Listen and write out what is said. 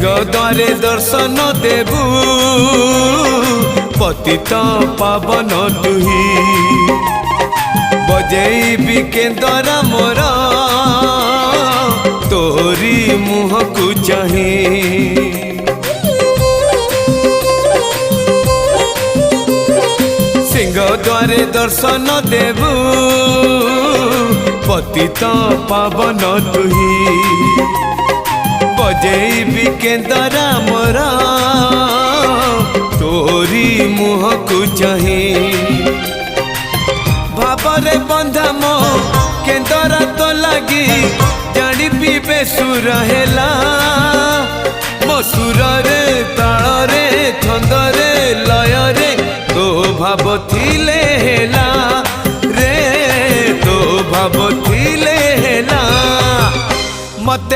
द्वारे दर्शन देबू पतित पावन तुही बजेबी केंद्र मोर तोरी मुह को चाही द्वारे दर्शन देबू पतित पावन तुही बजेबी केंद्र मोर तोरी मुह को चाही भावरे बंधा मो केंद्र तो लगी जानी पीबे सुर हेला मो सुर रे ताल रे छंद रे लय रे तो भाव थिले हेला रे तो भाव थिले हेला मते